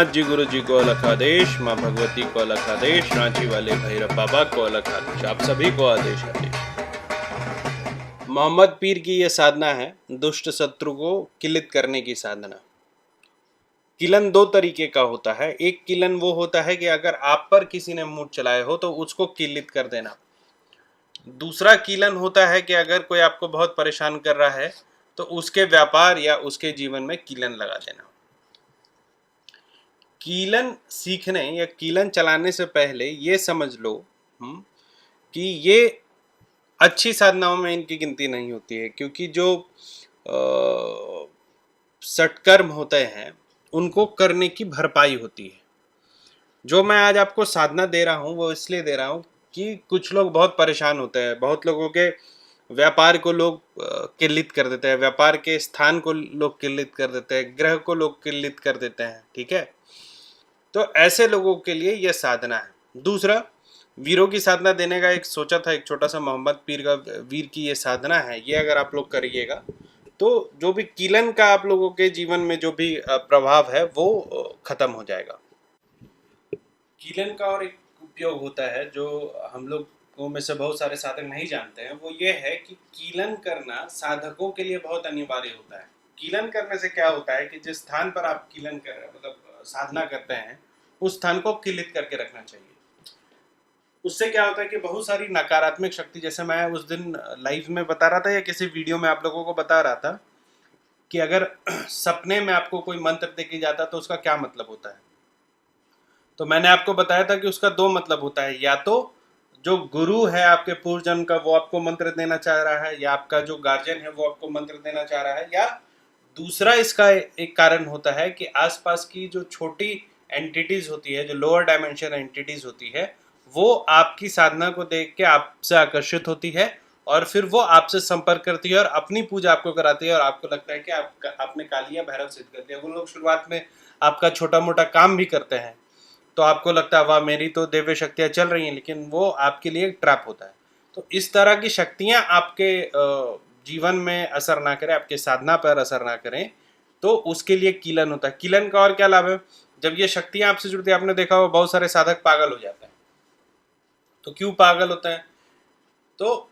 नाथ जी गुरु जी को अलग आदेश, माँ भगवती को अलग आदेश, रांची वाले भैरव बाबा को अलग आदेश, आप सभी को आदेश आदेश। मोहम्मद पीर की यह साधना है दुष्ट शत्रु को किलित करने की साधना। किलन दो तरीके का होता है। एक किलन वो होता है कि अगर आप पर किसी ने मूठ चलाए हो तो उसको किलित कर देना। दूसरा किलन होता है कि अगर कोई आपको बहुत परेशान कर रहा है तो उसके व्यापार या उसके जीवन में कीलन लगा देना। कीलन सीखने या कीलन चलाने से पहले ये समझ लो कि ये अच्छी साधनाओं में इनकी गिनती नहीं होती है, क्योंकि जो सत्कर्म होते हैं उनको करने की भरपाई होती है। जो मैं आज आपको साधना दे रहा हूँ वो इसलिए दे रहा हूँ कि कुछ लोग बहुत परेशान होते हैं, बहुत लोगों के व्यापार को लोग किल्लित कर देते हैं, व्यापार के स्थान को लोग किल्लित कर देते हैं, ग्रह को लोग किल्लित कर देते हैं। ठीक है, तो ऐसे लोगों के लिए यह साधना है। दूसरा, वीरों की साधना देने का एक सोचा था, एक छोटा सा मोहम्मद पीर का वीर की ये साधना है। ये अगर आप लोग करिएगा तो जो भी कीलन का आप लोगों के जीवन में जो भी प्रभाव है वो खत्म हो जाएगा। कीलन का और एक उपयोग होता है जो हम लोगों में से बहुत सारे साधक नहीं जानते हैं, वो ये है कि कीलन करना साधकों के लिए बहुत अनिवार्य होता है। कीलन करने से क्या होता है कि जिस स्थान पर आप कीलन कर रहे हैं, मतलब साधना करते हैं, उस स्थान को किलित करके रखना चाहिए। उससे क्या होता है कि बहुत सारी नकारात्मक शक्ति, जैसे मैं उस दिन लाइव में बता रहा था या किसी वीडियो में आप लोगों को बता रहा था कि अगर सपने में आपको कोई मंत्र देके जाता तो उसका क्या मतलब होता है, तो मैंने आपको बताया था कि उसका दो मतलब होता है। या तो जो गुरु है आपके पूर्व जन्म का वो आपको मंत्र देना चाह रहा है, या आपका जो गार्जियन है वो आपको मंत्र देना चाह रहा है, या दूसरा इसका एक कारण होता है कि आसपास की जो छोटी एंटिटीज होती है, जो लोअर डायमेंशन एंटिटीज होती है, वो आपकी साधना को देख के आपसे आकर्षित होती है और फिर वो आपसे संपर्क करती है और अपनी पूजा आपको कराती है और आपको लगता है कि आपने कालिया भैरव सिद्ध कर दिया। वो लोग शुरुआत में आपका छोटा मोटा काम भी करते हैं तो आपको लगता है वाह मेरी तो दिव्य शक्तियाँ चल रही हैं, लेकिन वो आपके लिए एक ट्रैप होता है। तो इस तरह की शक्तियाँ आपके जीवन में असर ना करें, आपके साधना पर असर ना करें, तो उसके लिए कीलन होता है। कीलन का और क्या लाभ है? जब ये शक्तियाँ आपसे जुड़ती है, आपने देखा हो बहुत सारे साधक पागल हो जाते हैं। तो क्यों पागल होते हैं? तो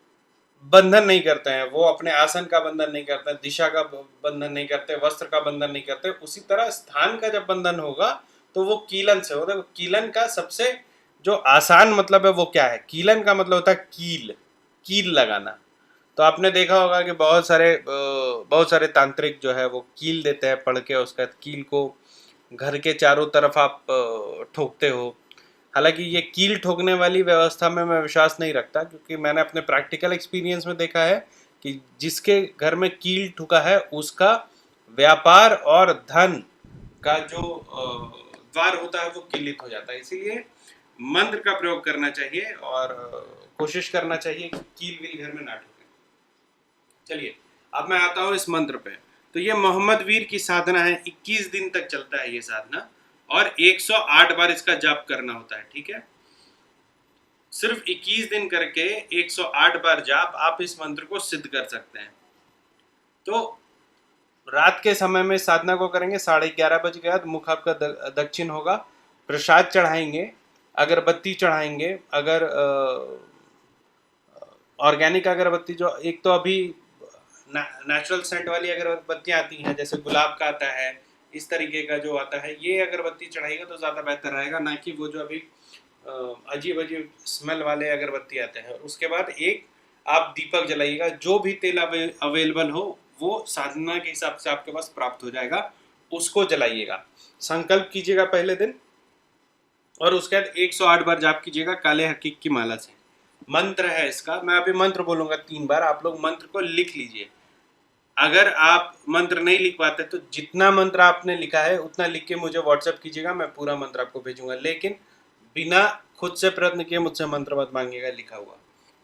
बंधन नहीं करते हैं, वो अपने आसन का बंधन नहीं करते, दिशा का बंधन नहीं करते, वस्त्र का बंधन नहीं करते। उसी तरह स्थान का जब बंधन होगा तो वो कीलन से होता है। कीलन का सबसे जो आसान मतलब है वो क्या है? कीलन का मतलब होता है कील लगाना। तो आपने देखा होगा कि बहुत सारे तांत्रिक जो है वो कील देते हैं पढ़ के, उसका कील को घर के चारों तरफ आप ठोकते हो। हालांकि ये कील ठोकने वाली व्यवस्था में मैं विश्वास नहीं रखता, क्योंकि मैंने अपने प्रैक्टिकल एक्सपीरियंस में देखा है कि जिसके घर में कील ठुका है उसका व्यापार और धन का जो द्वार होता है वो किलित हो जाता है। इसीलिए मंत्र का प्रयोग करना चाहिए और कोशिश करना चाहिए कि कील वील घर में ना ठुके। चलिए अब मैं आता हूँ इस मंत्र पे। तो ये मोहम्मद वीर की साधना है, 21 दिन तक चलता है ये साधना और 108 बार इसका जाप करना होता है। ठीक है, सिर्फ 21 दिन करके 108 बार जाप आप इस मंत्र को सिद्ध कर सकते हैं। तो रात के समय में साधना को करेंगे, 11:30 बजे के बाद मुख आपका दक्षिण होगा, प्रसाद चढ़ाएंगे, अगरबत्ती चढ़ाएंगे। अगर ऑर्गेनिक अगरबत्ती, जो एक तो अभी नेचुरल सेंट वाली अगरबत्तियाँ आती हैं, जैसे गुलाब का आता है, इस तरीके का जो आता है, ये अगरबत्ती चढ़ाएगा तो ज़्यादा बेहतर रहेगा, ना कि वो जो अभी अजीब अजीब स्मेल वाले अगरबत्ती आते हैं। उसके बाद एक आप दीपक जलाइएगा, जो भी तेल अवेलेबल हो वो साधना के हिसाब से आपके पास प्राप्त हो जाएगा, उसको जलाइएगा। संकल्प कीजिएगा पहले दिन और उसके बाद 108 बार जाप कीजिएगा काले हकीक की माला से। मंत्र है इसका, मैं अभी मंत्र बोलूँगा 3 बार, आप लोग मंत्र को लिख लीजिए। अगर आप मंत्र नहीं लिख पाते तो जितना मंत्र आपने लिखा है उतना लिख के मुझे व्हाट्सएप कीजिएगा, मैं पूरा मंत्र आपको भेजूंगा। लेकिन बिना खुद से प्रयत्न किए मुझसे मंत्र मत मांगिएगा लिखा हुआ।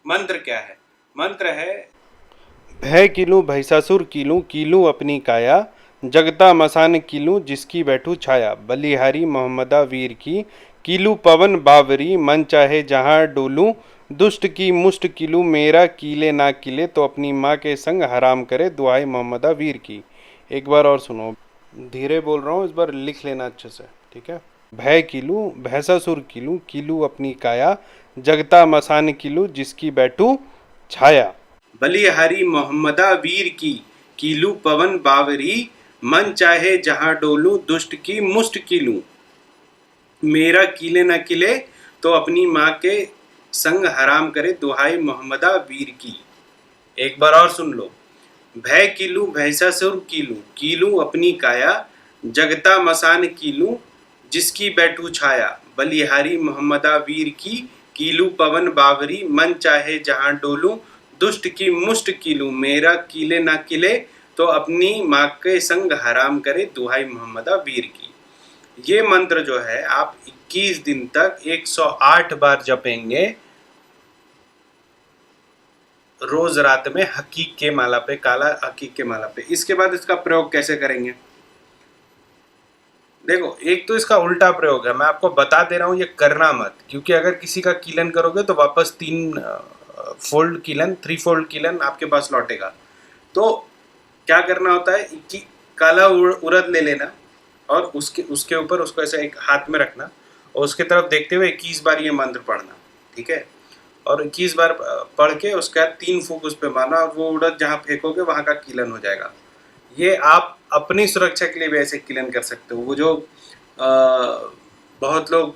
मंत्र क्या है? मंत्र है भय कीलू भैसासुर कीलू कीलू अपनी काया, जगता मसान कीलू जिसकी बैठू छाया, बलिहारी मोहम्मदा वीर की कीलू पवन बावरी, मन चाहे जहाँ डोलूं, दुष्ट की मुष्ट किलू मेरा कीले ना किले, तो अपनी माँ के संग हराम करे, दुआई मोहम्मदा वीर की। एक बार और सुनो, धीरे बोल रहा हूँ, इस बार लिख लेना अच्छे से। ठीक है। भय कीलू भैंसासुर कीलू, कीलू अपनी काया, जगता मसान कीलू जिसकी बैठू छाया। बलिहारी मोहम्मदा वीर की, कीलू पवन बावरी, मन चाहे जहां डोलू, दुष्ट की मुष्ट कीलू। मेरा कीले न किले तो अपनी माँ के संग हराम करे, दुहाई मोहम्मदा वीर की। एक बार और सुन लो। भय कीलू भैंसासुर कीलू, कीलू अपनी काया, जगता मसान कीलू जिसकी बैठू छाया। बलिहारी मोहम्मदा वीर की, कीलू पवन बावरी, मन चाहे जहां डोलू, दुष्ट की मुष्ट कीलू। मेरा कीले ना किले तो अपनी माँ के संग हराम करे, दुहाई मोहम्मदा वीर की। ये मंत्र जो है आप 21 दिन तक 108 बार जपेंगे, रोज रात में हकीक के माला पे, काला हकीक के माला पे। इसके बाद इसका प्रयोग कैसे करेंगे? देखो, एक तो इसका उल्टा प्रयोग है, मैं आपको बता दे रहा हूँ, ये करना मत, क्योंकि अगर किसी का कीलन करोगे तो वापस 3 फोल्ड कीलन, 3 फोल्ड कीलन आपके पास लौटेगा। तो क्या करना होता है कि काला उड़द ले लेना और उसके ऊपर उसको ऐसे एक हाथ में रखना और उसके तरफ देखते हुए 21 बार ये मंत्र पढ़ना, ठीक है। और 21 बार पढ़ के उसके बाद 3 फूंक उस पर मारना और वो उड़द जहाँ फेंकोगे वहाँ का कीलन हो जाएगा। ये आप अपनी सुरक्षा के लिए भी ऐसे कीलन कर सकते हो। वो जो बहुत लोग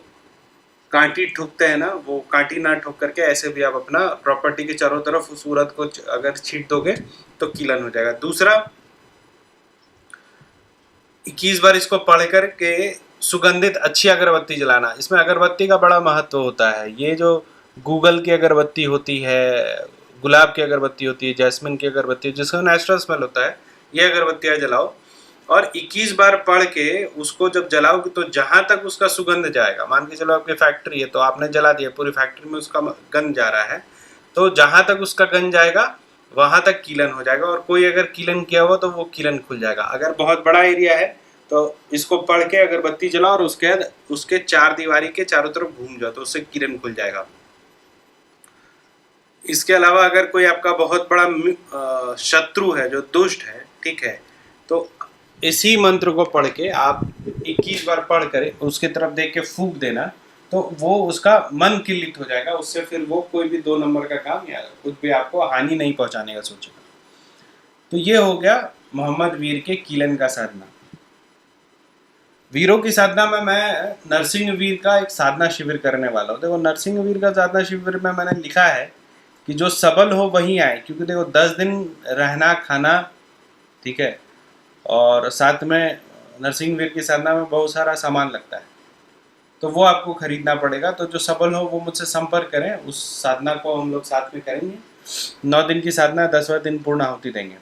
कांटी ठोकते हैं ना, वो कांटी ना ठोक करके ऐसे भी आप अपना प्रॉपर्टी के चारों तरफ उस उड़द को अगर छींट दोगे तो कीलन हो जाएगा। दूसरा, 21 बार इसको पढ़ करके सुगंधित अच्छी अगरबत्ती जलाना। इसमें अगरबत्ती का बड़ा महत्व होता है। ये जो गूगल की अगरबत्ती होती है, गुलाब की अगरबत्ती होती है, जैस्मिन की अगरबत्ती, जिसका नेचुरल स्मेल होता है, ये अगरबत्तियाँ जलाओ और 21 बार पढ़ के उसको जब जलाओगे तो जहाँ तक उसका सुगंध जाएगा, मान के चलो आपकी फैक्ट्री है तो आपने जला दिया, पूरी फैक्ट्री में उसका गंध जा रहा है, तो जहाँ तक उसका गंध जाएगा वहाँ तक कीलन हो जाएगा। और कोई अगर कीलन किया हुआ तो वो कीलन खुल जाएगा। अगर बहुत बड़ा एरिया है तो इसको पढ़ के अगरबत्ती जलाओ और उसके 4 दीवारी के चारों तरफ घूम जाओ तो उससे कीलन खुल जाएगा। इसके अलावा अगर कोई आपका बहुत बड़ा शत्रु है, जो दुष्ट है, ठीक है, तो इसी मंत्र को पढ़ के आप 21 बार पढ़ कर उसके तरफ देख के फूंक देना तो वो उसका मन किलित हो जाएगा। उससे फिर वो कोई भी 2 नंबर का काम या कुछ भी आपको हानि नहीं पहुंचाने का सोचेगा। तो ये हो गया मोहम्मद वीर के कीलन का साधना। वीरों की साधना में मैं नरसिंह वीर का एक साधना शिविर करने वाला हूँ। देखो, नरसिंह वीर का साधना शिविर में मैंने लिखा है कि जो सबल हो वही आए, क्योंकि देखो 10 दिन रहना खाना, ठीक है, और साथ में नरसिंह वीर की साधना में बहुत सारा सामान लगता है, तो वो आपको खरीदना पड़ेगा। तो जो सबल हो वो मुझसे संपर्क करें, उस साधना को हम लोग साथ में करेंगे। 9 दिन की साधना, 10वें दिन पूर्ण आहुति देंगे।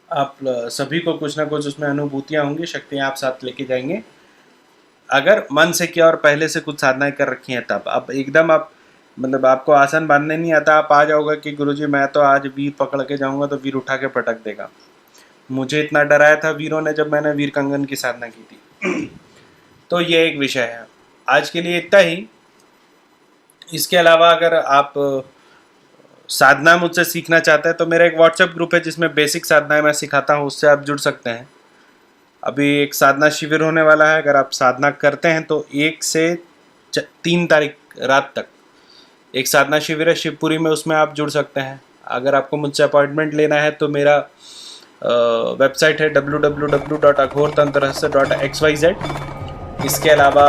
आप सभी को कुछ ना कुछ उसमें अनुभूतियाँ होंगी, शक्तियाँ आप साथ लेके जाएंगे। अगर मन से किया और पहले से कुछ साधनाएं कर रखी हैं तब अब एकदम आप मतलब आपको आसन बांधने नहीं आता, आप आ जाओगे कि गुरुजी मैं तो आज वीर पकड़ के जाऊंगा तो वीर उठा के पटक देगा। मुझे इतना डराया था वीरों ने जब मैंने वीर कंगन की साधना की थी। तो ये एक विषय है। आज के लिए इतना ही। इसके अलावा अगर आप साधना मुझसे सीखना चाहते हैं तो मेरा एक व्हाट्सएप ग्रुप है जिसमें बेसिक साधनाएं मैं सिखाता हूँ, उससे आप जुड़ सकते हैं। अभी एक साधना शिविर होने वाला है, अगर आप साधना करते हैं तो 1 से 3 तारीख रात तक एक साधना शिविर है शिवपुरी में, उसमें आप जुड़ सकते हैं। अगर आपको मुझसे अपॉइंटमेंट लेना है तो मेरा वेबसाइट है www.aghortantrahasya.xyz। इसके अलावा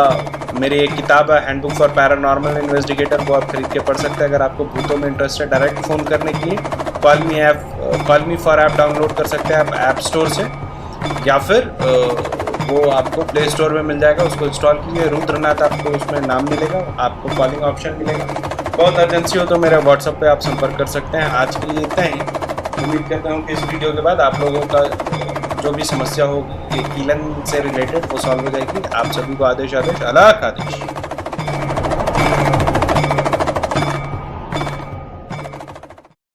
मेरी एक किताब है हैंडबुक फॉर पैरानॉर्मल इन्वेस्टिगेटर, वो आप खरीद के पढ़ सकते हैं। अगर आपको भूतों में इंटरेस्ट है, डायरेक्ट फ़ोन करने के लिए call me for app download कर सकते हैं आप ऐप स्टोर से, या फिर वो आपको प्ले स्टोर में मिल जाएगा, उसको इंस्टॉल कीजिए। रुद्रनाथ आपको उसमें नाम मिलेगा, आपको कॉलिंग ऑप्शन मिलेगा। बहुत अर्जेंसी हो तो मेरे व्हाट्सएप पे आप संपर्क कर सकते हैं। आज के लिए इतना ही। उम्मीद करता हूँ कि इस वीडियो के बाद आप लोगों का जो भी समस्या होगी कीलन से रिलेटेड वो सॉल्व हो जाएगी। आप सभी को आदेश, अल्लाह का आदेश।